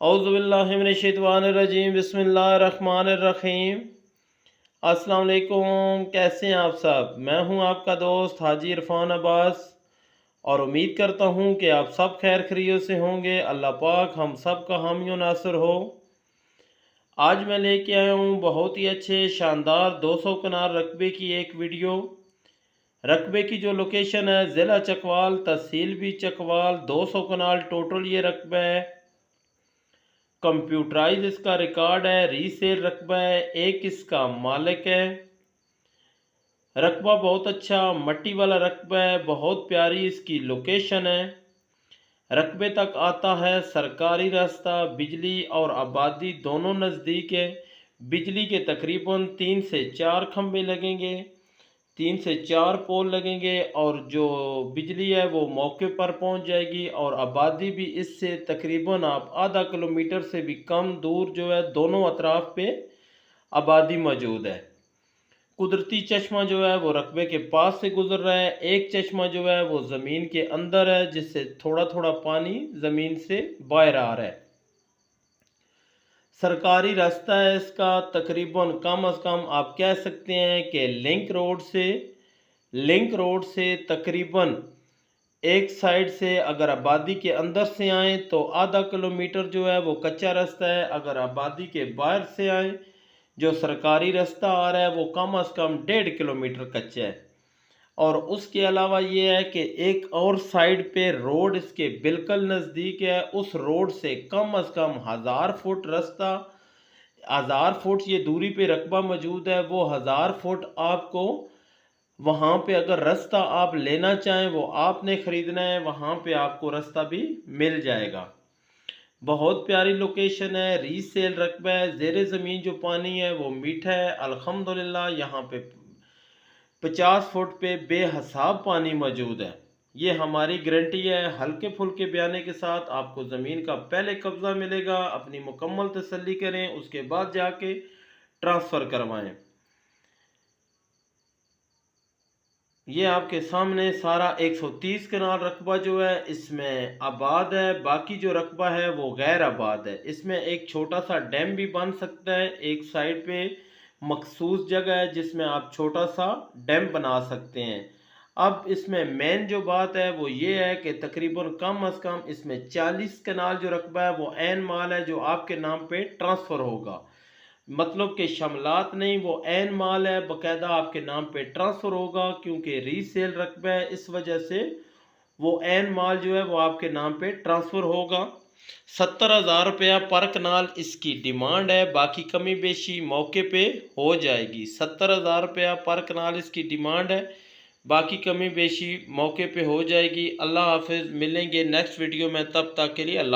औज़ुबिल्लाहिमिनश्शैतानिर्रजीम बिस्मिल्लाहिर्रहमानिर्रहीम। अस्सलाम वालेकुम, कैसे हैं आप सब। मैं हूं आपका दोस्त हाजी इरफान अब्बास और उम्मीद करता हूं कि आप सब खैर खैरियत से होंगे। अल्लाह पाक हम सब का हामी और नासिर हो। आज मैं लेके आया हूं बहुत ही अच्छे शानदार 200 कनाल रकबे की एक वीडियो। रकबे की जो लोकेशन है ज़िला चकवाल, तहसील भी चकवाल, 200 कनाल टोटल ये रकबा है। कंप्यूटराइज इसका रिकॉर्ड है, रीसेल रकबा है, एक इसका मालिक है। रकबा बहुत अच्छा मट्टी वाला रकबा है, बहुत प्यारी इसकी लोकेशन है। रकबे तक आता है सरकारी रास्ता, बिजली और आबादी दोनों नज़दीक है। बिजली के तकरीबन 3 से 4 खंभे लगेंगे, 3 से 4 पोल लगेंगे और जो बिजली है वो मौके पर पहुंच जाएगी। और आबादी भी इससे तकरीबन आप आधा किलोमीटर से भी कम दूर जो है दोनों अतराफ पे आबादी मौजूद है। कुदरती चश्मा जो है वो रकबे के पास से गुजर रहा है। एक चश्मा जो है वो ज़मीन के अंदर है, जिससे थोड़ा थोड़ा पानी ज़मीन से बाहर आ रहा है। सरकारी रास्ता है इसका, तकरीबन कम अज़ कम आप कह सकते हैं कि लिंक रोड से तकरीबन एक साइड से अगर आबादी के अंदर से आए तो आधा किलोमीटर जो है वो कच्चा रास्ता है। अगर आबादी के बाहर से आए जो सरकारी रास्ता आ रहा है वो कम अज़ कम 1.5 किलोमीटर कच्चा है। और उसके अलावा ये है कि एक और साइड पे रोड इसके बिल्कुल नज़दीक है। उस रोड से कम अज़ कम 1000 फुट रास्ता, 1000 फुट ये दूरी पे रकबा मौजूद है। वो 1000 फुट आपको वहाँ पे अगर रास्ता आप लेना चाहें वो आपने ख़रीदना है, वहाँ पे आपको रास्ता भी मिल जाएगा। बहुत प्यारी लोकेशन है, रीसेल रकबा है। ज़ेरे ज़मीन जो पानी है वो मीठा है अल्हम्दुलिल्लाह। यहाँ पे 50 फुट पे बेहिसाब पानी मौजूद है। ये हमारी गारंटी है। हल्के फुल्के बयाने के साथ आपको ज़मीन का पहले कब्ज़ा मिलेगा। अपनी मुकम्मल तसल्ली करें, उसके बाद जाके ट्रांसफ़र करवाएं। ये आपके सामने सारा 130 कनाल रकबा जो है इसमें आबाद है। बाकी जो रकबा है वो गैर आबाद है। इसमें एक छोटा सा डैम भी बन सकता है। एक साइड पे मखसूस जगह है जिसमें आप छोटा सा डैम बना सकते हैं। अब इसमें मेन जो बात है वो ये है कि तकरीबन कम अज़ कम इसमें 40 कनाल जो रकबा है वो ऐन माल है जो आपके नाम पे ट्रांसफ़र होगा। मतलब कि शमलात नहीं, वो ऐन माल है, बाकायदा आपके नाम पे ट्रांसफ़र होगा। क्योंकि रीसेल रकबा है इस वजह से वो ऐन माल जो है वो आपके नाम पे ट्रांसफ़र होगा। 70,000 रुपया पर कनाल इसकी डिमांड है, बाकी कमी बेशी मौके पे हो जाएगी। 70,000 रुपया पर कनाल इसकी डिमांड है, बाकी कमी बेशी मौके पे हो जाएगी। अल्लाह हाफिज़, मिलेंगे नेक्स्ट वीडियो में, तब तक के लिए अल्लाह।